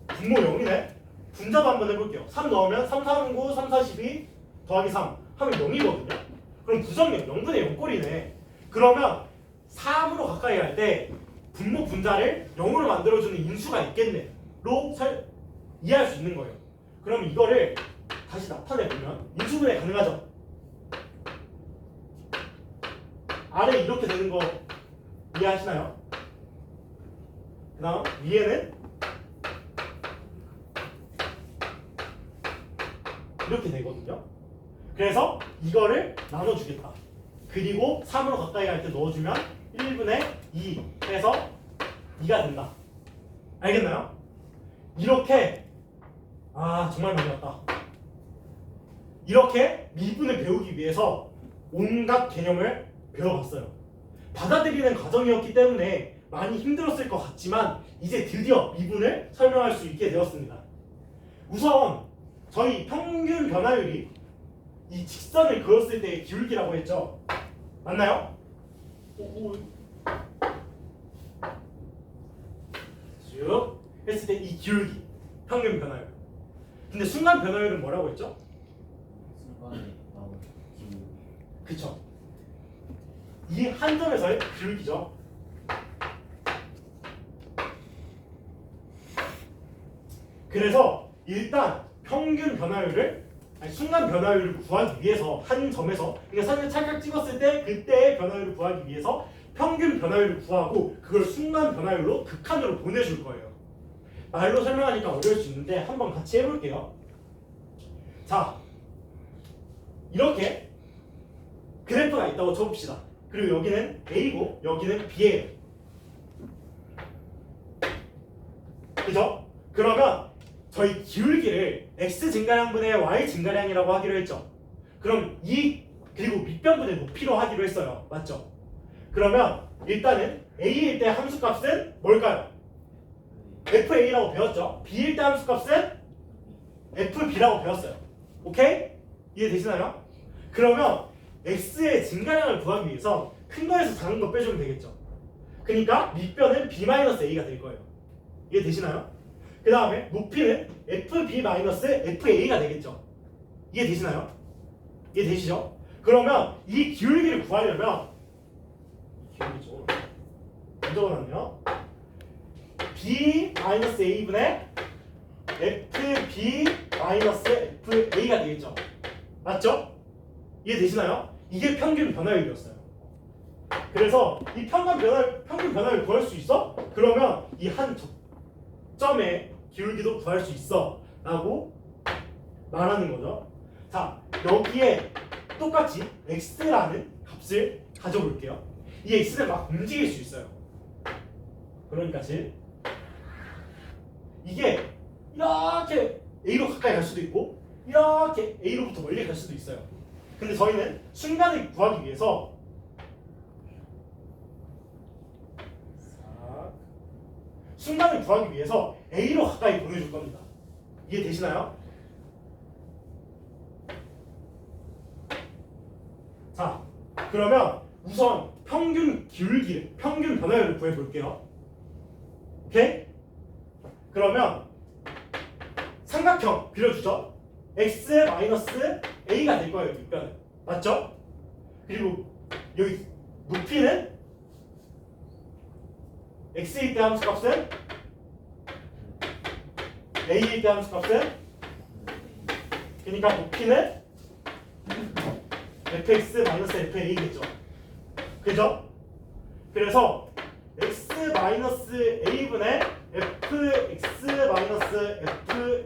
분모 0이네. 분자도 한번 해볼게요. 3 넣으면 3, 3은 9, 3, 4, 12 더하기 3 하면 0이거든요. 그럼 부정령 0분의 0꼴이네. 그러면 3으로 가까이 갈 때 분모 분자를 0으로 만들어주는 인수가 있겠네 로 이해할 수 있는 거예요. 그럼 이거를 다시 나타내보면 인수분해 가능하죠. 아래 이렇게 되는 거 이해하시나요? 그 다음 위에는 이렇게 되거든요. 그래서 이거를 나눠주겠다. 그리고 3으로 가까이 갈 때 넣어주면 1분의 2 해서 2가 된다. 알겠나요? 이렇게 정말 많이 왔다. 이렇게 미분을 배우기 위해서 온갖 개념을 배워봤어요. 받아들이는 과정이었기 때문에 많이 힘들었을 것 같지만 이제 드디어 미분을 설명할 수 있게 되었습니다. 우선 저희 평균 변화율이 이 직선을 그었을 때의 기울기라고 했죠. 맞나요? 쭉 했을 때 이 기울기 평균 변화율. 근데 순간 변화율은 뭐라고 했죠? 순간에 나오는 기울. 그쵸. 이 한 점에서의 기울기죠. 그래서 일단 평균 변화율을 순간 변화율을 구하기 위해서 한 점에서 그러니까 사진 찰칵 찍었을 때 그때의 변화율을 구하기 위해서 평균 변화율을 구하고 그걸 순간 변화율로 극한으로 보내줄 거예요. 말로 설명하니까 어려울 수 있는데 한번 같이 해볼게요. 자, 이렇게 그래프가 있다고 쳐봅시다. 그리고 여기는 A고 여기는 B예요. 그죠? 그러면 저희 기울기를 x 증가량분의 y 증가량이라고 하기로 했죠. 그럼 그리고 밑변분의 높이로 하기로 했어요. 맞죠? 그러면 일단은 a일 때 함수값은 뭘까요? fa라고 배웠죠. b일 때 함수값은 fb라고 배웠어요. 오케이? 이해되시나요? 그러면 x의 증가량을 구하기 위해서 큰 거에서 작은 거 빼주면 되겠죠. 그러니까 밑변은 b-a가 될 거예요. 이해되시나요? 그 다음에 높이는 fb-fa가 되겠죠. 이해되시나요? 이해되시죠? 그러면 이 기울기를 구하려면 기울기죠. 먼저 보면요 b-a분의 fb-fa가 되겠죠. 맞죠? 이해되시나요? 이게 평균 변화율이었어요. 그래서 이 평균 변화율 구할 수 있어? 그러면 이 한 점의 기울기도 구할 수 있어 라고 말하는 거죠. 자, 여기에 똑같이 x라는 값을 가져볼게요. 이 x를 막 움직일 수 있어요. 그러니까 이게 이렇게 a로 가까이 갈 수도 있고 이렇게 a로부터 멀리 갈 수도 있어요. 근데 저희는 순간을 구하기 위해서 a로 가까이 보내줄 겁니다. 이해되시나요? 자, 그러면 우선 평균 기울기를, 평균 변화율을 구해볼게요. 오케이? 그러면 삼각형 그려주죠. x-a가 될 거예요. 밑변은. 맞죠? 그리고 여기 높이는 x일 때 함수값은 a일 때 함수값은 그러니까 높이는 fx-fa겠죠. 그죠? 그래서 x-a분의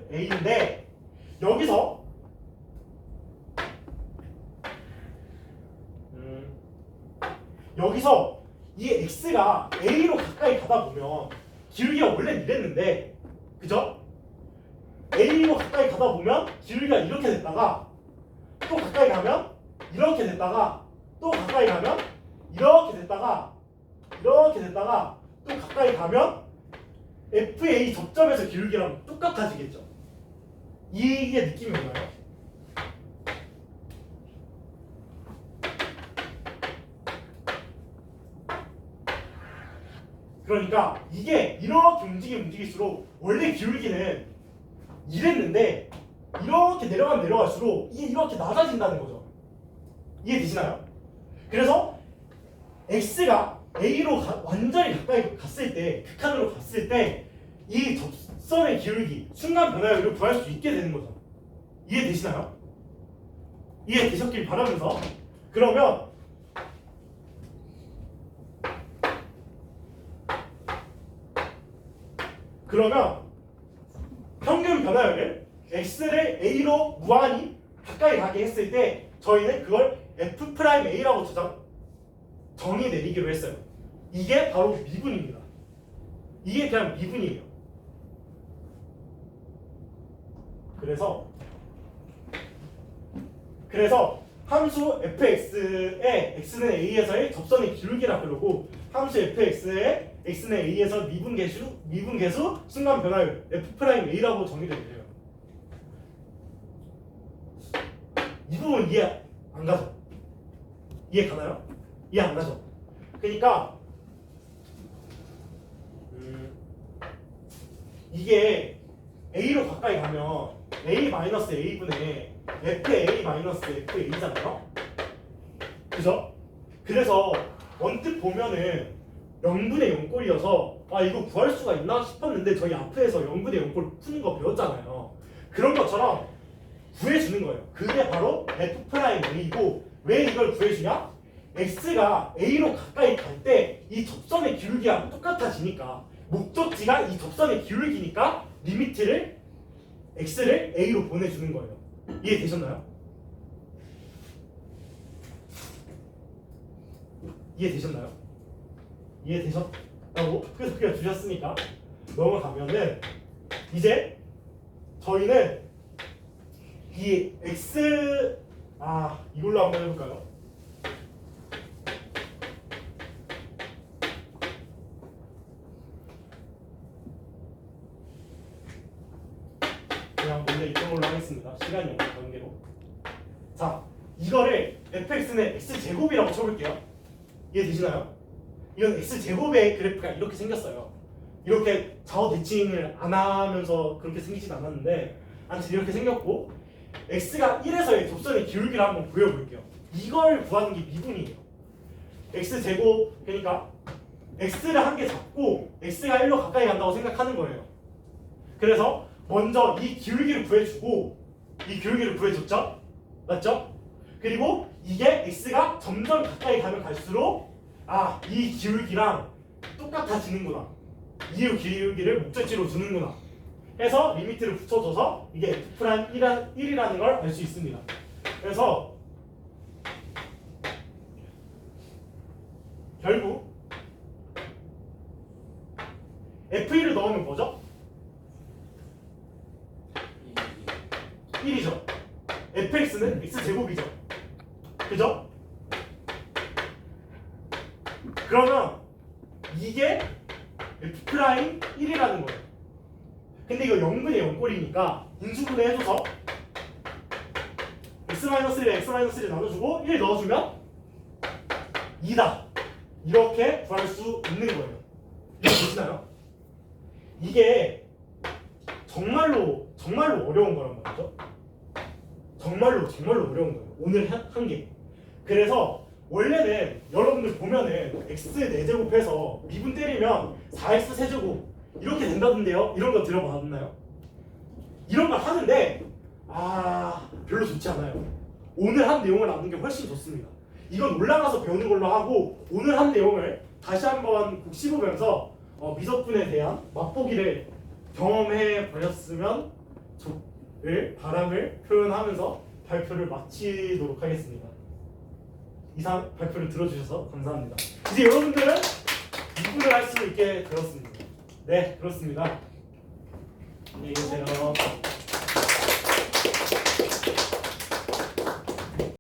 fx-fa인데 여기서 이 x가 a로 가까이 가다 보면 기울기가 원래 이랬는데 그죠? a로 가까이 가다 보면 기울기가 이렇게 됐다가 또 가까이 가면 이렇게 됐다가 또 가까이 가면 이렇게 됐다가 또 가까이 가면 FA 접점에서 기울기랑 똑같아지겠죠. 이게 느낌이 오나요? 그러니까 이게 이렇게 움직일수록 원래 기울기는 이랬는데 이렇게 내려가면 내려갈수록 이게 이렇게 낮아진다는 거죠. 이해되시나요? 그래서 x가 a로 완전히 가까이 갔을 때, 극한으로 갔을 때 이 접선의 기울기, 순간 변화율을 구할 수 있게 되는 거죠. 이해되시나요? 이해되셨길 바라면서 그러면 평균 변화율을 x를 a로 무한히 가까이 가게 했을 때 저희는 그걸 f'a라고 정의 내리기로 했어요. 이게 바로 미분입니다. 이게 그냥 미분이에요. 그래서 함수 fx의 x는 a에서의 접선의 기울기라 그러고 함수 fx의 x는 a에서 미분 계수 순간 변화율 f'a라고 정의를 내려요. 이 부분 이해 안 가죠? 이해 가나요? 이해 안 가죠? 그러니까 이게 a로 가까이 가면 a-a분의 fa-fa잖아요. 그죠? 그래서 언뜻 보면은 0분의 0꼴이어서 아 이거 구할 수가 있나 싶었는데 저희 앞에서 0분의 0꼴 푸는 거 배웠잖아요. 그런 것처럼 구해주는 거예요. 그게 바로 f'a이고 왜 이걸 구해주냐? x가 a로 가까이 갈 때 이 접선의 기울기가 똑같아지니까 목적지가 이 접선의 기울기니까 리미트를 x를 a로 보내주는 거예요. 이해되셨나요? 이해되셨다고? 그래서 그냥 주셨으니까 넘어가면은 이제 저희는 이 x 이걸로 한번 해볼까요? 그냥 원래 있던 걸로 하겠습니다. 시간이 없는 관계로. 자, 이거를 fx는 x제곱이라고 쳐볼게요. 이해되시나요? 이건 x제곱의 그래프가 이렇게 생겼어요. 이렇게 좌우 대칭을 안 하면서 그렇게 생기진 않았는데 아무튼 이렇게 생겼고 x가 1에서의 접선의 기울기를 한번 구해볼게요. 이걸 구하는 게 미분이에요. x제곱 그러니까 x를 한 개 잡고 x가 1로 가까이 간다고 생각하는 거예요. 그래서 먼저 이 기울기를 구해주고 이 기울기를 구해줬죠? 맞죠? 그리고 이게 x가 점점 가까이 가면 갈수록 이 기울기랑 똑같아지는구나. 이 기울기를 목적지로 두는구나. 해서 리미트를 붙여줘서 이게 f'1이라는 걸 알 수 있습니다. 그래서 결국 f1을 넣으면 뭐죠? 1이죠. fx는 x제곱이죠. 그죠? 그러면 이게 f'1이라는 거예요. 근데 이거 0분의 0꼴이니까 인수분해 해줘서 x-1에 x-1을 나눠주고 1 넣어주면 2다. 이렇게 구할 수 있는 거예요. 이거 보시나요? 이게 정말로 어려운 거란 말이죠. 정말로 어려운 거예요. 오늘 한 게. 그래서 원래는 여러분들 보면은 x 4제곱해서 미분 때리면 4x 세제곱 이렇게 된다던데요. 이런 거 들어봤나요? 이런 걸 하는데 별로 좋지 않아요. 오늘 한 내용을 아는 게 훨씬 좋습니다. 이건 올라가서 배우는 걸로 하고 오늘 한 내용을 다시 한번 꼭 씹으면서 미적분에 대한 맛보기를 경험해 보셨으면 좋을 바람을 표현하면서 발표를 마치도록 하겠습니다. 이상 발표를 들어주셔서 감사합니다. 이제 여러분들은 미분을 할 수 있게 되었습니다. 네, 그렇습니다. 안녕히 계세요.